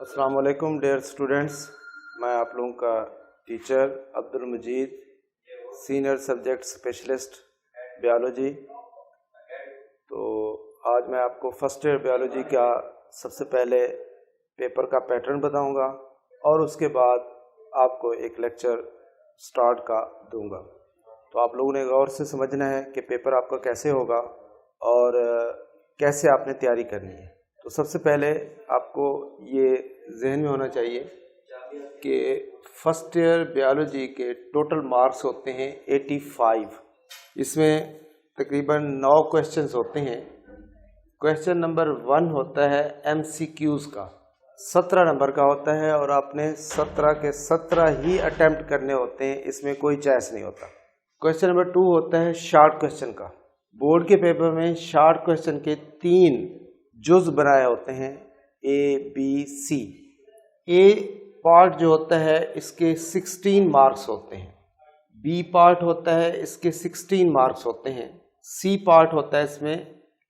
अस्सलाम वालेकुम dear students, मैं आप लोगों का टीचर अब्दुल मजीद, सीनियर सब्जेक्ट स्पेशलिस्ट बायोलॉजी। तो आज मैं आपको फर्स्ट ईयर बायोलॉजी का सबसे पहले पेपर का पैटर्न बताऊंगा और उसके बाद आपको एक लेक्चर स्टार्ट का दूंगा। तो आप लोगों ने गौर से समझना है कि पेपर आपका कैसे होगा और कैसे आपने तैयारी करनी है। तो सबसे पहले आपको ये जहन में होना चाहिए कि फर्स्ट ईयर बायोलॉजी के टोटल मार्क्स होते हैं 85। इसमें तकरीबन 9 क्वेश्चंस होते हैं। क्वेश्चन नंबर 1 होता है MCQs का, 17 नंबर का होता है और आपने 17 के 17 ही अटेम्प्ट करने होते हैं, इसमें कोई चॉइस नहीं होता। क्वेश्चन नंबर 2 होता है शॉर्ट क्वेश्चन का। बोर्ड के पेपर में शॉर्ट क्वेश्चन के 3 जुज बनाए होते हैं, ABC। ए पार्ट जो होता है इसके 16 मार्क्स होते हैं, बी पार्ट होता है इसके 16 मार्क्स होते हैं, सी पार्ट होता है इसमें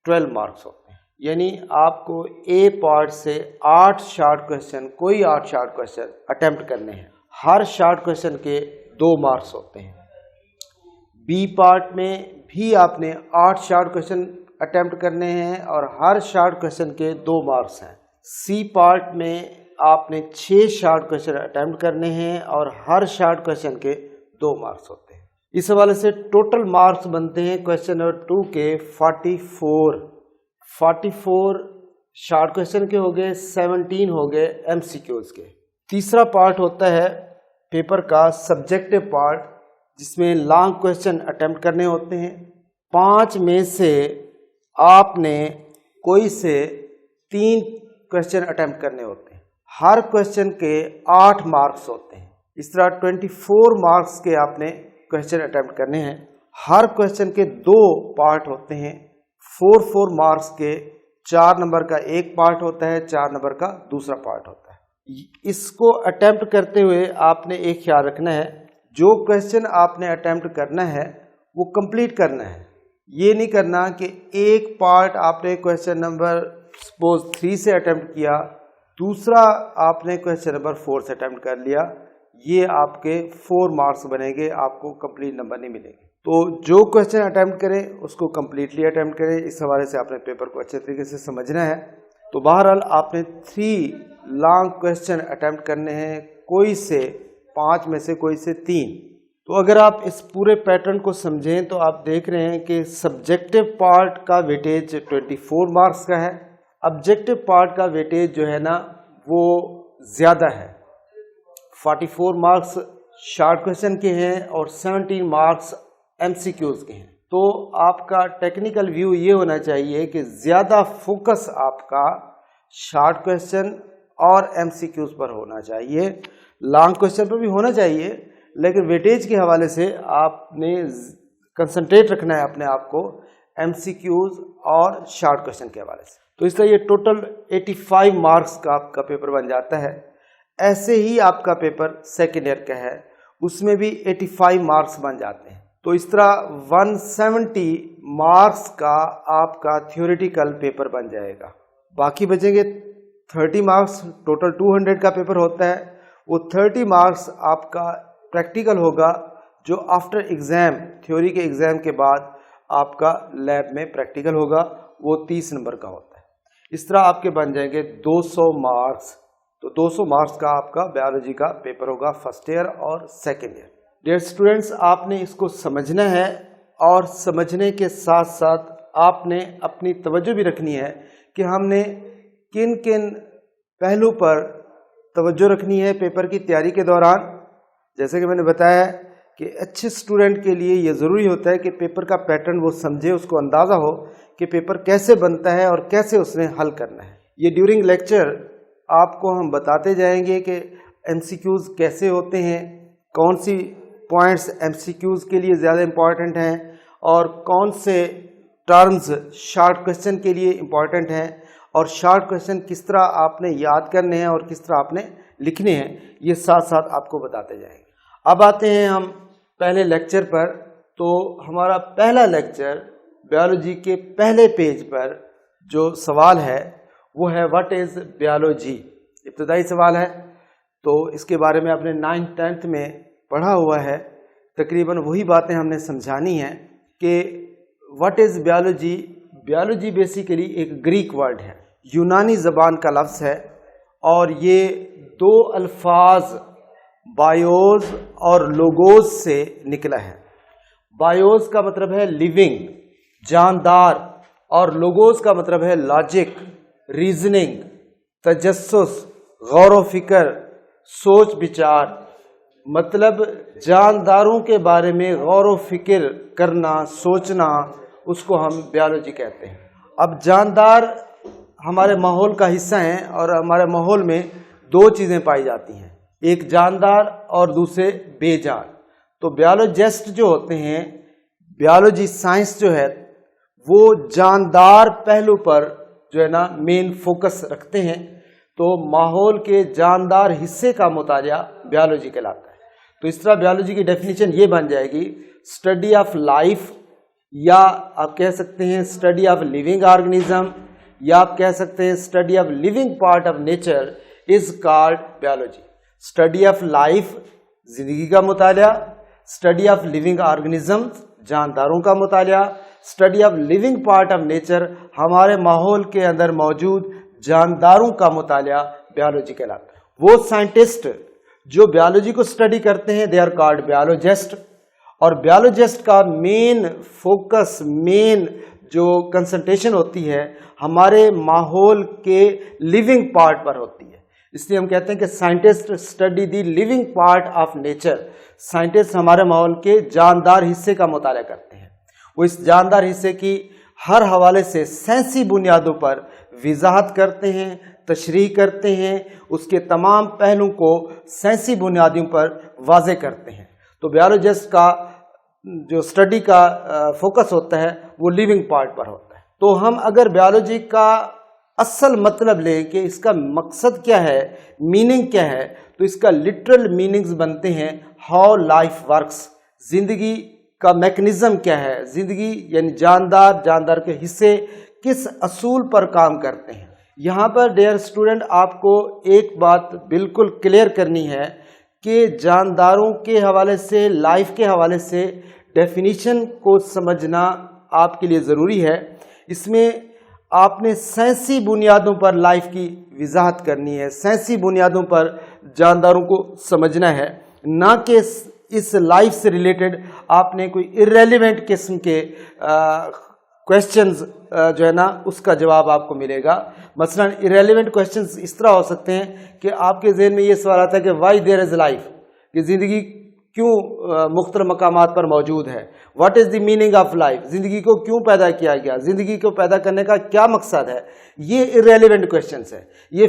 12 मार्क्स होते हैं। यानी आपको ए पार्ट से 8 शॉर्ट क्वेश्चन, कोई 8 शॉर्ट क्वेश्चन अटेम्प्ट करने हैं। हर शॉर्ट क्वेश्चन के 2 मार्क्स होते हैं। बी पार्ट में भी आपने 8 शॉर्ट क्वेश्चन अटेम्प्ट करने हैं और हर शॉर्ट क्वेश्चन के 2 मार्क्स हैं। सी पार्ट में आपने 6 शॉर्ट क्वेश्चन अटेम्प्ट करने हैं और हर शॉर्ट क्वेश्चन के 2 मार्क्स होते हैं। इस हवाले से टोटल मार्क्स बनते हैं क्वेश्चन नंबर 2 के 44 शॉर्ट क्वेश्चन के हो गए, 17 हो गए MCQs के। तीसरा पार्ट होता है पेपर का सब्जेक्टिव पार्ट, जिसमें लॉन्ग क्वेश्चन अटेम्प्ट करने होते हैं। 5 में से आपने कोई से 3 क्वेश्चन अटेम्प्ट करने होते हैं। हर क्वेश्चन के 8 मार्क्स होते हैं। इस तरह 24 मार्क्स के आपने क्वेश्चन अटेम्प्ट करने हैं। हर क्वेश्चन के 2 पार्ट होते हैं। 4 मार्क्स के 4 नंबर का एक पार्ट होता है, 4 नंबर का दूसरा पार्ट होता है। इसको अटेम्प्ट करते हुए आपने एक ख्याल रखना है, जो क्वेश्चन आपने अटेम्प्ट करना है वो कंप्लीट करना है। ये नहीं करना कि एक पार्ट आपने क्वेश्चन नंबर सपोज 3 से अटेम्प्ट किया, दूसरा आपने क्वेश्चन नंबर 4 से अटेम्प्ट कर लिया। ये आपके 4 मार्क्स बनेंगे, आपको कंप्लीट नंबर नहीं मिलेंगे। तो जो क्वेश्चन अटेम्प्ट करें उसको कंप्लीटली अटेम्प्ट करें। इस हवाले से आपने पेपर को अच्छे तरीके से समझना है। तो बहरहाल आपने 3 लॉन्ग क्वेश्चन अटेम्प्ट करने हैं, कोई से 5 में से कोई से 3। तो अगर आप इस पूरे पैटर्न को समझें तो आप देख रहे हैं कि सब्जेक्टिव पार्ट का वेटेज 24 मार्क्स का है। ऑब्जेक्टिव पार्ट का वेटेज जो है ना वो ज़्यादा है। 44 मार्क्स शॉर्ट क्वेश्चन के हैं और 17 मार्क्स MCQs के हैं। तो आपका टेक्निकल व्यू ये होना चाहिए कि ज़्यादा फोकस आपका शॉर्ट क्वेश्चन और MCQs पर होना चाहिए। लॉन्ग क्वेश्चन पर भी होना चाहिए, लेकिन वेटेज के हवाले से आपने कंसंट्रेट रखना है अपने आप को MCQs और शॉर्ट क्वेश्चन के हवाले से। तो इसलिए ये टोटल 85 मार्क्स का आपका पेपर बन जाता है। ऐसे ही आपका पेपर सेकेंड ईयर का है, उसमें भी 85 मार्क्स बन जाते हैं। तो इस तरह 170 मार्क्स का आपका थ्योरेटिकल पेपर बन जाएगा। बाकी बचेंगे 30 मार्क्स। टोटल 200 का पेपर होता है। वो 30 मार्क्स आपका प्रैक्टिकल होगा, जो आफ्टर एग्ज़ाम, थ्योरी के एग्ज़ाम के बाद आपका लैब में प्रैक्टिकल होगा, वो 30 नंबर का होता है। इस तरह आपके बन जाएंगे 200 मार्क्स। तो 200 मार्क्स का आपका बायोलॉजी का पेपर होगा फर्स्ट ईयर और सेकेंड ईयर। डियर स्टूडेंट्स, आपने इसको समझना है और समझने के साथ साथ आपने अपनी तवज्जो भी रखनी है कि हमने किन किन पहलू पर तवज्जो रखनी है पेपर की तैयारी के दौरान। जैसे कि मैंने बताया कि अच्छे स्टूडेंट के लिए ये ज़रूरी होता है कि पेपर का पैटर्न वो समझे, उसको अंदाज़ा हो कि पेपर कैसे बनता है और कैसे उसने हल करना है। ये ड्यूरिंग लेक्चर आपको हम बताते जाएंगे कि MCQs कैसे होते हैं, कौन सी पॉइंट्स MCQs के लिए ज़्यादा इम्पॉर्टेंट हैं और कौन से टर्म्स शॉर्ट क्वेश्चन के लिए इम्पॉर्टेंट हैं, और शॉर्ट क्वेश्चन किस तरह आपने याद करने हैं और किस तरह आपने लिखने हैं, ये साथ साथ आपको बताते जाएंगे। अब आते हैं हम पहले लेक्चर पर। तो हमारा पहला लेक्चर बायोलॉजी के पहले पेज पर जो सवाल है वो है व्हाट इज़ बायोलॉजी। ابتدائی سوال ہے، تو اس کے بارے میں آپ نے 9th 10th میں پڑھا ہوا ہے، تقریباً وہی باتیں ہم نے سمجھانی ہیں کہ what is biology. Biology basically ایک گریک ورڈ ہے، یونانی زبان کا لفظ ہے، اور یہ دو الفاظ بایوز اور لوگوز سے نکلا ہے. بایوز کا مطلب ہے لیونگ، جاندار، اور لوگوز کا مطلب ہے لاجک، ریزننگ، تجسس، غور و فکر، سوچ بچار. مطلب جانداروں کے بارے میں غور و فکر کرنا، سوچنا، اس کو ہم بیالوجی کہتے ہیں. اب جاندار ہمارے ماحول کا حصہ ہیں، اور ہمارے ماحول میں دو چیزیں پائی جاتی ہیں، ایک جاندار اور دوسرے بے جان. تو بیالوجسٹ جو ہوتے ہیں، بیالوجی سائنس جو ہے وہ جاندار پہلو پر جو ہے نا مین فوکس رکھتے ہیں. تو ماحول کے جاندار حصے کا مطالعہ بیالوجی کہلاتا ہے. تو اس طرح بیالوجی کی ڈیفینیشن یہ بن جائے گی، اسٹڈی آف لائف، یا آپ کہہ سکتے ہیں اسٹڈی آف لیونگ آرگنیزم، یا آپ کہہ سکتے ہیں study of living part of nature is called biology. Study of life زندگی کا مطالعہ، اسٹڈی آف لیونگ آرگنیزم جانداروں کا مطالعہ، study of living part of nature ہمارے ماحول کے اندر موجود جانداروں کا مطالعہ بیالوجی کہلاتا ہے. وہ سائنٹسٹ جو بیالوجی کو اسٹڈی کرتے ہیں دے آر کالڈ بیالوجسٹ. اور بیالوجسٹ کا مین فوکس، مین جو کنسنٹریشن ہوتی ہے ہمارے ماحول کے لیونگ پارٹ پر ہوتی ہے. اس لیے ہم کہتے ہیں کہ scientist study the living part of nature. Scientist ہمارے ماحول کے جاندار حصے کا مطالعہ کرتے ہیں. وہ اس جاندار حصے کی ہر حوالے سے سائنسی بنیادوں پر وضاحت کرتے ہیں، تشریح کرتے ہیں، اس کے تمام پہلوؤں کو سائنسی بنیادوں پر واضح کرتے ہیں. تو بیالوجسٹ کا جو اسٹڈی کا فوکس ہوتا ہے وہ لیونگ پارٹ پر ہوتا ہے. تو ہم اگر بیالوجی کا اصل مطلب لیں کہ اس کا مقصد کیا ہے، میننگ کیا ہے، تو اس کا لٹرل میننگز بنتے ہیں ہاؤ لائف ورکس. زندگی کا میکنزم کیا ہے، زندگی یعنی جاندار کے حصے کس اصول پر کام کرتے ہیں. یہاں پر ڈیئر اسٹوڈنٹ آپ کو ایک بات بالکل کلیئر کرنی ہے کہ جانداروں کے حوالے سے، لائف کے حوالے سے ڈیفینیشن کو سمجھنا آپ کے لیے ضروری ہے. اس میں آپ نے سائنسی بنیادوں پر لائف کی وضاحت کرنی ہے، سائنسی بنیادوں پر جانداروں کو سمجھنا ہے، نہ کہ اس لائف سے ریلیٹڈ آپ نے کوئی irrelevant قسم کے کویشچنز جو ہے نا اس کا جواب آپ کو ملے گا. مثلا irrelevant کویشچنز اس طرح ہو سکتے ہیں کہ آپ کے ذہن میں یہ سوال آتا ہے کہ وائی دیر از لائف، کہ زندگی کیوں مختلف مقامات پر موجود ہے. What is the meaning of life, زندگی کو کیوں پیدا کیا گیا، زندگی کو پیدا کرنے کا کیا مقصد ہے. یہ irrelevant کویشچنز ہیں، یہ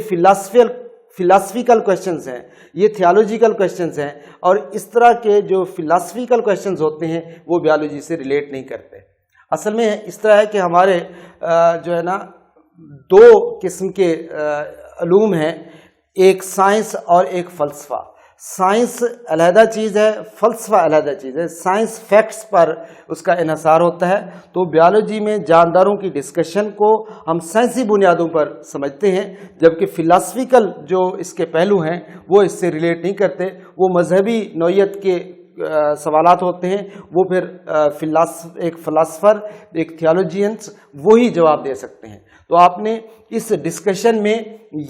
فلاسفیکل کویشچنز ہیں، یہ تھیالوجیکل کویشچنز ہیں. اور اس طرح کے جو فلاسفیکل کویشچنز ہوتے ہیں وہ بیالوجی سے ریلیٹ نہیں کرتے. اصل میں اس طرح ہے کہ ہمارے جو ہے نا دو قسم کے علوم ہیں، ایک سائنس اور ایک فلسفہ. سائنس علیحدہ چیز ہے، فلسفہ علیحدہ چیز ہے. سائنس فیکٹس پر اس کا انحصار ہوتا ہے. تو بیالوجی میں جانداروں کی ڈسکشن کو ہم سائنسی بنیادوں پر سمجھتے ہیں، جبکہ فلاسفیکل جو اس کے پہلو ہیں وہ اس سے ریلیٹ نہیں کرتے. وہ مذہبی نوعیت کے سوالات ہوتے ہیں، وہ پھر ایک فلاسفر، ایک تھیالوجینس وہی جواب دے سکتے ہیں. تو آپ نے اس ڈسکشن میں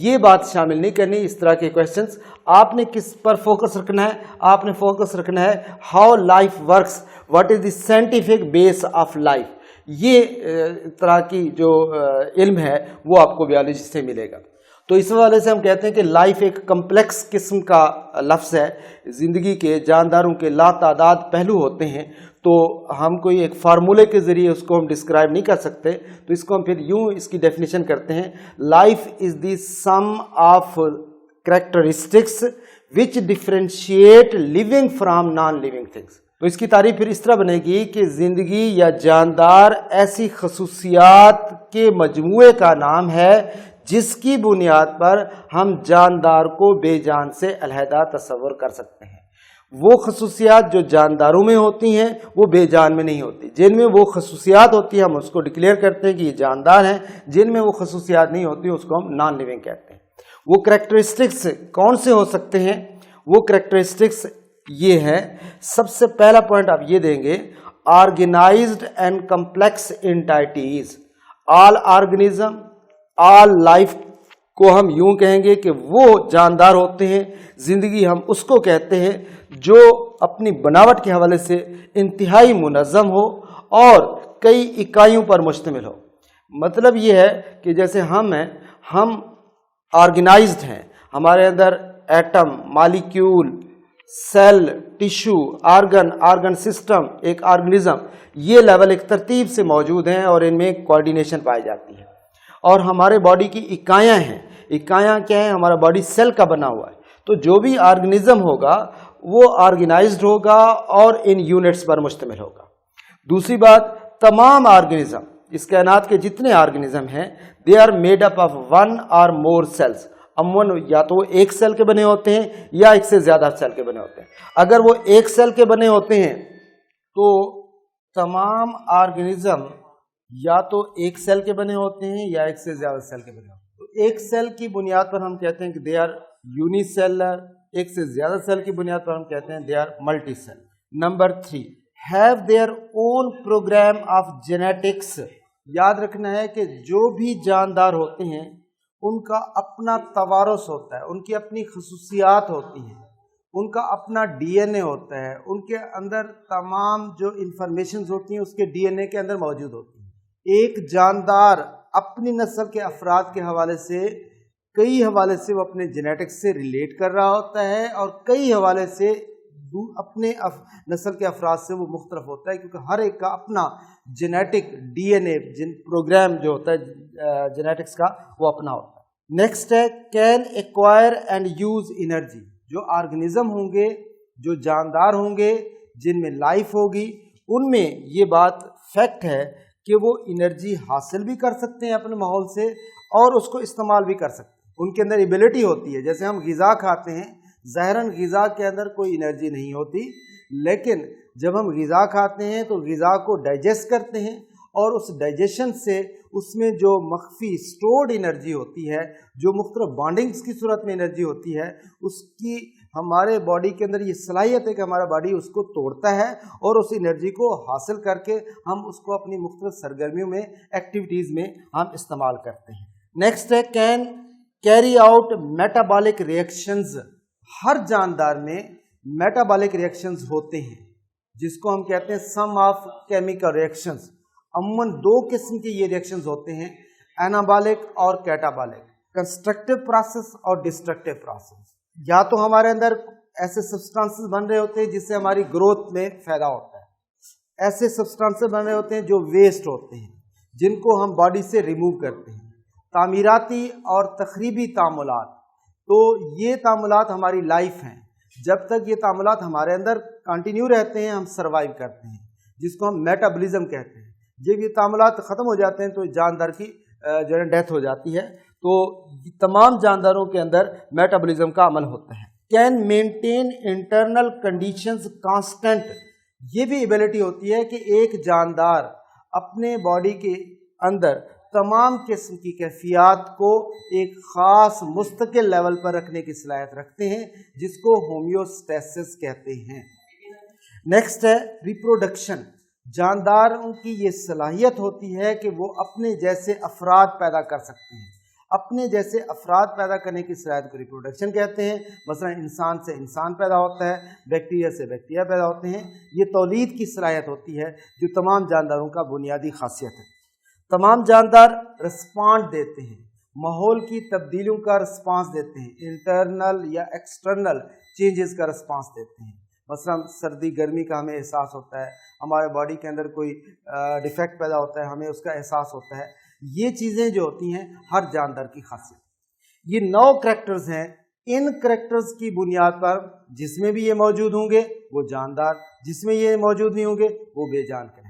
یہ بات شامل نہیں کرنی، اس طرح کے کویشچنز. آپ نے کس پر فوکس رکھنا ہے؟ آپ نے فوکس رکھنا ہے how life works, what is the scientific base of life. یہ طرح کی جو علم ہے وہ آپ کو بیالوجی سے ملے گا. تو اس حوالے سے ہم کہتے ہیں کہ لائف ایک کمپلیکس قسم کا لفظ ہے. زندگی کے جانداروں کے لا تعداد پہلو ہوتے ہیں، تو ہم کوئی ایک فارمولے کے ذریعے اس کو ہم ڈسکرائب نہیں کر سکتے. تو اس کو ہم پھر یوں اس کی ڈیفینیشن کرتے ہیں، life is the sum of characteristics which differentiate living from non living things. تو اس کی تعریف پھر اس طرح بنے گی کہ زندگی یا جاندار ایسی خصوصیات کے مجموعے کا نام ہے جس کی بنیاد پر ہم جاندار کو بے جان سے علیحدہ تصور کر سکتے ہیں. وہ خصوصیات جو جانداروں میں ہوتی ہیں وہ بے جان میں نہیں ہوتی. جن میں وہ خصوصیات ہوتی ہیں ہم اس کو ڈکلیئر کرتے ہیں کہ یہ جاندار ہیں، جن میں وہ خصوصیات نہیں ہوتی اس کو ہم نان لیونگ کہتے ہیں. वो करेक्टरिस्टिक्स कौन से हो सकते हैं? वो करेक्टरिस्टिक्स ये है, सबसे पहला पॉइंट आप ये देंगे, organised and complex entities. All organism, all life को हम यूं कहेंगे कि वो जानदार होते हैं, जिंदगी हम उसको कहते हैं जो अपनी बनावट के हवाले से इंतहाई मुनज़्ज़म हो और कई इकाइयों पर मुश्तमिल हो। मतलब ये है कि जैसे हम हैं, हम ऑर्गेनाइज्ड हैं, हमारे अंदर atom, molecule, cell, tissue, organ system, एक ऑर्गेनिज्म, ये लेवल एक तरतीब से मौजूद हैं और इनमें कोऑर्डिनेशन पाई जाती है। और हमारे बॉडी की इकाइयाँ हैं, इकाइयाँ क्या है? हमारा बॉडी सेल का बना हुआ है। तो जो भी ऑर्गेनिज्म होगा वो ऑर्गेनाइज्ड होगा और इन यूनिट्स पर मुश्तमिल होगा। दूसरी बात, तमाम ऑर्गेनिज्म, इस कायनात के जितने ऑर्गेनिज्म हैं, they are made up of one और मोर सेल्स। अमूमन या तो वो एक सेल के बने होते हैं या एक से ज्यादा सेल के बने होते हैं। अगर वो एक सेल के बने होते हैं तो तमाम ऑर्गेनिज्म या तो एक सेल के बने होते हैं या एक से ज्यादा सेल के बने होते हैं। तो एक सेल की बुनियाद पर हम कहते हैं कि दे आर यूनिसेलर, एक से ज्यादा सेल की बुनियाद पर हम कहते हैं they are multi cell. Number 3, have their own programme of genetics. याद रखना है कि जो भी जानदार होते हैं उनका अपना तवारुस होता है, उनकी अपनी खसूसियात होती हैं, उनका अपना डीएनए होता है, उनके अंदर तमाम जो इंफॉर्मेशन होती हैं उसके डीएनए के अंदर मौजूद होती हैं। एक जानदार अपनी नस्ल के अफराद के हवाले से, कई हवाले से वो अपने जेनेटिक्स से रिलेट कर रहा होता है और कई हवाले से अपने नस्ल के अफराद से वो मुख्तलिफ होता है, क्योंकि हर एक का अपना जेनेटिक डीएनए प्रोग्राम जो होता है जेनेटिक्स का, वो अपना होता है। नेक्स्ट है, can acquire and use energy. जो ऑर्गेनिज्म होंगे, जो जानदार होंगे, जिनमें लाइफ होगी, उनमें ये बात फैक्ट है कि वो एनर्जी हासिल भी कर सकते हैं अपने माहौल से और उसको इस्तेमाल भी कर सकते हैं। उनके अंदर एबिलिटी होती है। जैसे हम ग़िज़ा खाते हैं, ज़ाहिरन ग़िज़ा के अंदर कोई एनर्जी नहीं होती, लेकिन जब हम ग़िज़ा खाते हैं तो ग़िज़ा को डाइजेस्ट करते हैं और उस डाइजेशन से उसमें जो मख्फी स्टोर्ड एनर्जी होती है, जो मुख्तलिफ बॉन्डिंग्स की सूरत में एनर्जी होती है, उसकी हमारे बॉडी के अंदर ये सलाहियत है कि हमारा बॉडी उसको तोड़ता है और उस एनर्जी को हासिल करके हम उसको अपनी मुख्तलिफ सरगर्मियों में, एक्टिविटीज़ में हम इस्तेमाल करते हैं। नेक्स्ट है, can carry out metabolic reactions. हर जानदार में मेटाबॉलिक रिएक्शंस होते हैं, जिसको हम कहते हैं सम ऑफ केमिकल रिएक्शंस। अमूमन 2 किस्म के ये रिएक्शंस होते हैं, एनाबॉलिक और कैटाबॉलिक, कंस्ट्रक्टिव प्रोसेस और डिस्ट्रक्टिव प्रोसेस। या तो हमारे अंदर ऐसे सब्सटेंसेस बन रहे होते हैं जिससे हमारी ग्रोथ में फ़ायदा होता है, ऐसे सब्सटेंसेस बन रहे होते हैं जो वेस्ट होते हैं, जिनको हम बॉडी से रिमूव करते हैं। तामीराती और तखरीबी तामुलात, तो ये तामुलात हमारी लाइफ हैं। जब तक ये तामुलात हमारे अंदर कंटिन्यू रहते हैं हम सर्वाइव करते हैं, जिसको हम मेटाबॉलिज्म कहते हैं। जब ये तामुलात ख़त्म हो जाते हैं तो जानदार की जो है डेथ हो जाती है। तो तमाम जानदारों के अंदर मेटाबॉलिज्म का अमल होता है। Can maintain internal conditions constant. ये भी एबिलिटी होती है कि एक जानदार अपने बॉडी के अंदर तमाम किस्म की कैफियत को एक ख़ास मुस्तकिल लेवल पर रखने की सलाहियत रखते हैं, जिसको होम्योस्टेसिस कहते हैं। नेक्स्ट है रिप्रोडक्शन। जानदारों की ये सलाहियत होती है कि वो अपने जैसे अफराद पैदा कर सकते हैं। अपने जैसे अफराद पैदा करने की सलाहियत को रिप्रोडक्शन कहते हैं। मसलन इंसान से इंसान पैदा होता है, बैक्टीरिया से बैक्टीरिया पैदा होते हैं। ये तौलीद की सलाहियत होती है जो तमाम जानदारों का बुनियादी खासियत है। तमाम जानदार रिस्पॉन्ड देते हैं, माहौल की तब्दीलियों का रिस्पांस देते हैं, इंटरनल या एक्सटर्नल चेंजेस का रिस्पांस देते हैं। मसलन सर्दी गर्मी का हमें एहसास होता है, हमारे बॉडी के अंदर कोई डिफेक्ट पैदा होता है, हमें उसका एहसास होता है। ये चीज़ें जो होती हैं हर जानदार की खासियत। ये 9 करैक्टर्स हैं। इन करैक्टर्स की बुनियाद पर जिसमें भी ये मौजूद होंगे वो जानदार, जिसमें ये मौजूद नहीं होंगे वो बेजान करें।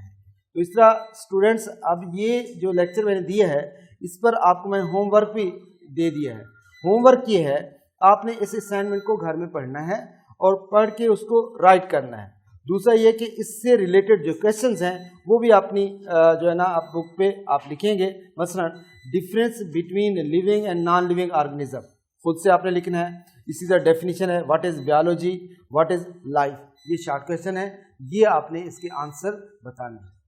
तो इस तरह स्टूडेंट्स, अब ये जो लेक्चर मैंने दिया है इस पर आपको मैं होमवर्क भी दे दिया है। होमवर्क ये है, आपने इस असाइनमेंट को घर में पढ़ना है और पढ़ के उसको राइट करना है। दूसरा ये कि इससे रिलेटेड जो क्वेश्चंस हैं वो भी अपनी जो है ना आप बुक पे आप लिखेंगे। मसलन difference between living and non living organism, خود سے آپ نے لکھنا ہے. اسی طرح ڈیفینیشن ہے what is biology, what is life, یہ شارٹ کویشچن ہے, یہ آپ نے اس کے آنسر بتانے ہیں.